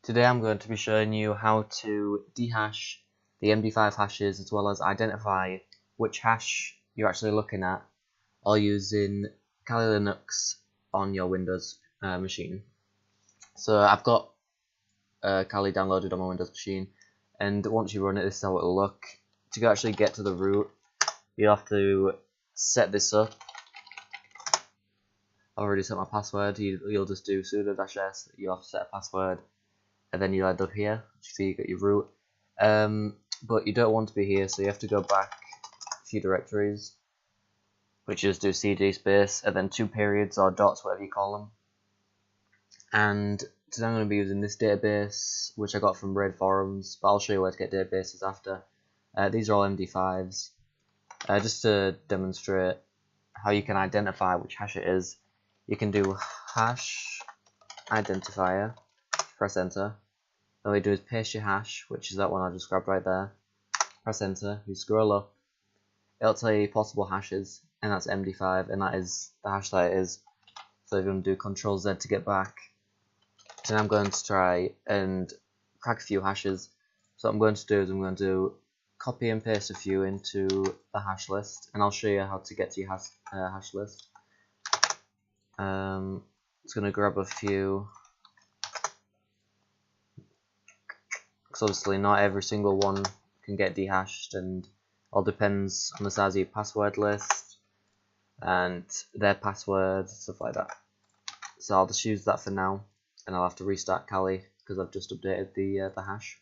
Today I'm going to be showing you how to dehash the MD5 hashes as well as identify which hash you're actually looking at, all using Kali Linux on your Windows machine. So I've got Kali downloaded on my Windows machine, and once you run it, this is how it'll look. To actually get to the root, you have to set this up. I've already set my password. You'll just do sudo -s. You have to set a password, and then you end up here. So you get your root, but you don't want to be here, so you have to go back a few directories, which is do cd space and then 2 periods or dots, whatever you call them. And today I'm going to be using this database, which I got from Raid forums, but I'll show you where to get databases after. These are all MD5s, just to demonstrate how you can identify which hash it is. You can do hash identifier, press enter. All you do is paste your hash, which is that one I just grabbed right there. Press enter, you scroll up, it'll tell you possible hashes, and that's MD5, and that is the hash that it is. So you're going to do Control Z to get back. Then I'm going to try and crack a few hashes. So what I'm going to do is I'm going to copy and paste a few into the hash list, and I'll show you how to get to your hash list. It's going to grab a few, because obviously not every single one can get dehashed, and all depends on the size of your password list and their passwords, stuff like that. So I'll just use that for now, and I'll have to restart Kali because I've just updated the hash.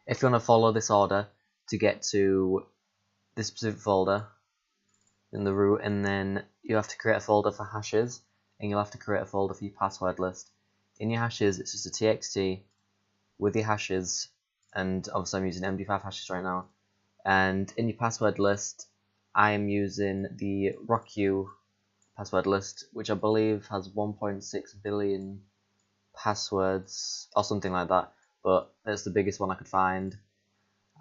If you want to follow this order to get to this specific folder in the root, and then you have to create a folder for hashes, and you'll have to create a folder for your password list. In your hashes, it's just a txt with your hashes, and obviously I'm using MD5 hashes right now. And in your password list, I am using the RockU password list, which I believe has 1.6 billion passwords or something like that, but it's the biggest one I could find.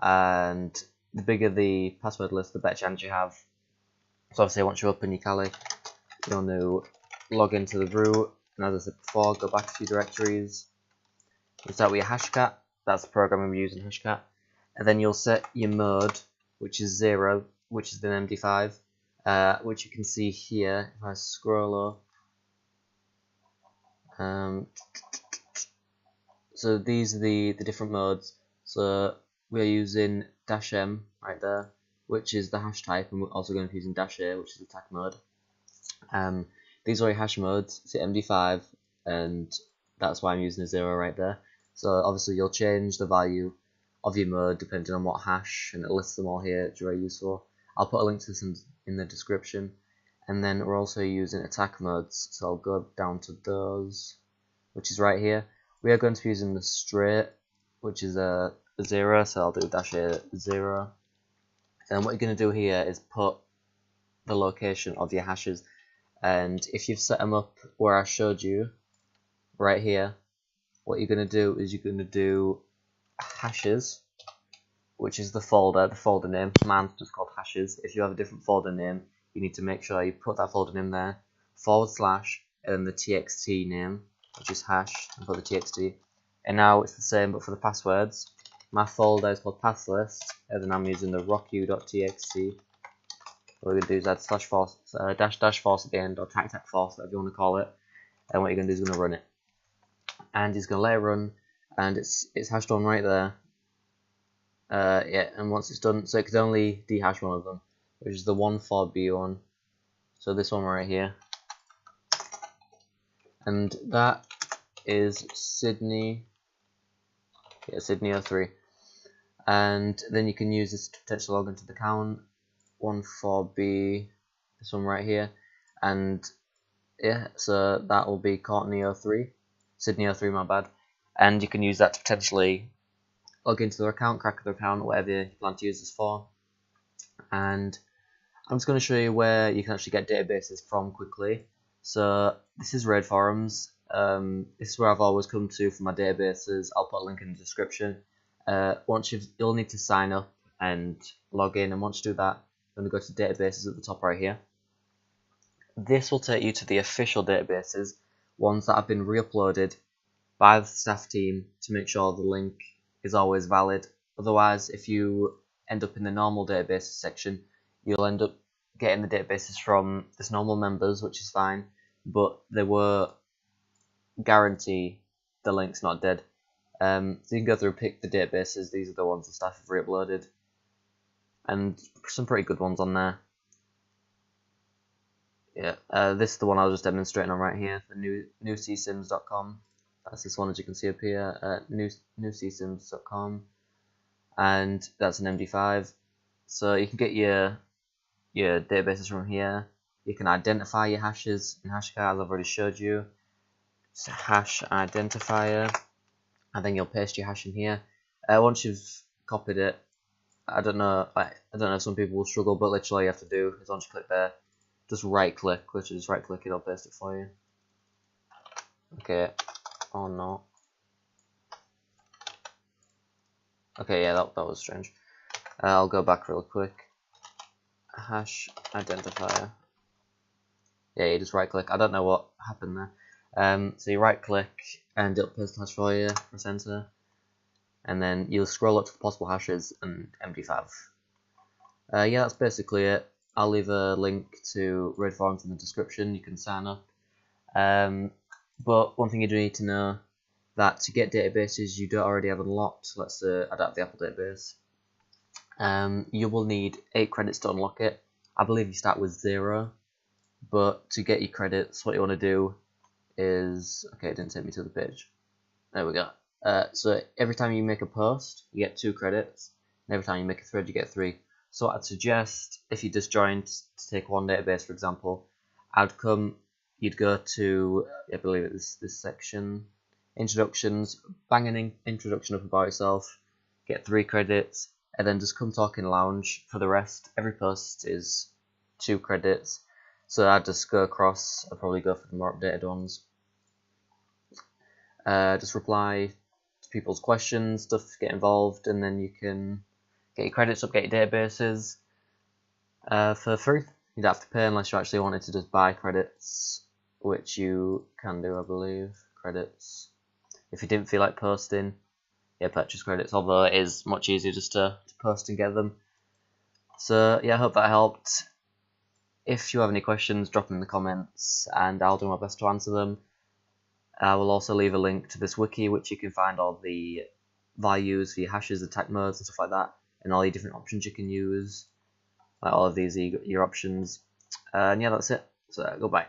And the bigger the password list, the better chance you have. So obviously once you open your Kali, you'll want to log into the root, and as I said before, go back a few directories. You start with your Hashcat, that's the program I'm using, Hashcat, and then you'll set your mode, which is 0, which is the MD5, which you can see here if I scroll up. So these are the different modes. So we're using -m right there, which is the hash type, and we're also going to be using -a, which is attack mode. These are your hash modes. It's MD5, and that's why I'm using a 0 right there. So obviously you'll change the value of your mode depending on what hash, and it lists them all here. It's very useful. I'll put a link to this in the description. And then we're also using attack modes, so I'll go down to those, which is right here. We are going to be using the straight, which is a 0, so I'll do -a 0. And what you're going to do here is put the location of your hashes, and if you've set them up where I showed you right here, what you're going to do is you're going to do hashes, which is the folder name. Mine's just called hashes. If you have a different folder name, you need to make sure you put that folder name there, /, and then the txt name, which is hash, and put the txt. And now it's the same, but for the passwords. My folder is called passlist, and then I'm using the rocku.txt. What we're going to do is add /force, --force at the end, or tac force, whatever you want to call it. And what you're going to do is going to run it, and he's going to let it run, and it's hashed on right there. Yeah, and once it's done, so it can only dehash one of them, which is the 14B one. So this one right here, and that is Sydney. Yeah, Sydney 03. And then you can use this to potentially log into the account. 14B, this one right here, and yeah, so that will be Courtney 03, Sydney 03, my bad. And you can use that to potentially log into their account, crack their account, whatever you plan to use this for. And I'm just going to show you where you can actually get databases from quickly. So this is Raid forums. This is where I've always come to for my databases. I'll put a link in the description. You'll need to sign up and log in, and once you do that, I'm going to go to databases at the top right here. This will take you to the official databases, ones that have been re-uploaded by the staff team to make sure the link is always valid. Otherwise, if you end up in the normal databases section, you'll end up getting the databases from this normal members, which is fine, but they will guarantee the link's not dead. So you can go through and pick the databases. These are the ones the staff have re-uploaded, and some pretty good ones on there. Yeah, this is the one I was just demonstrating on right here, the newcsims.com. That's this one, as you can see up here, newcsims.com, and that's an MD5. So you can get your databases from here. You can identify your hashes in Hashcat, as I've already showed you. It's a hash identifier, and then you'll paste your hash in here. Once you've copied it, I don't know if some people will struggle, but literally all you have to do is once you click there, just right click, literally just right click it, it'll paste it for you. Okay, oh no. Okay, yeah, that was strange. I'll go back real quick. Hash identifier. Yeah, you just right click. I don't know what happened there. So you right click and it'll paste the hash for you, press enter, and then you'll scroll up to the possible hashes and MD5. Yeah, that's basically it. I'll leave a link to raid forums in the description. You can sign up. But one thing you do need to know, that to get databases you don't already have unlocked, let's say I don't have the Apple database, you will need 8 credits to unlock it. I believe you start with 0, but to get your credits, what you want to do is, okay, it didn't take me to the page. There we go. So every time you make a post, you get 2 credits, and every time you make a thread, you get 3. So I'd suggest, if you just joined to take one database, for example, you'd go to, I believe it's this section, introductions, bang an introduction up about yourself, get 3 credits, and then just come talk in lounge for the rest. Every post is 2 credits, so I'd just go across. I'd probably go for the more updated ones. Just reply to people's questions, stuff, get involved, and then you can get your credits up, get your databases for free. You don't have to pay unless you actually wanted to just buy credits, which you can do, I believe. Credits. If you didn't feel like posting, yeah, purchase credits, although it is much easier just to post and get them. So yeah, I hope that helped. If you have any questions, drop them in the comments and I'll do my best to answer them. I will also leave a link to this wiki, which you can find all the values for your hashes, attack modes and stuff like that, and all the different options you can use. Like all of these are your options. And yeah, that's it. So goodbye.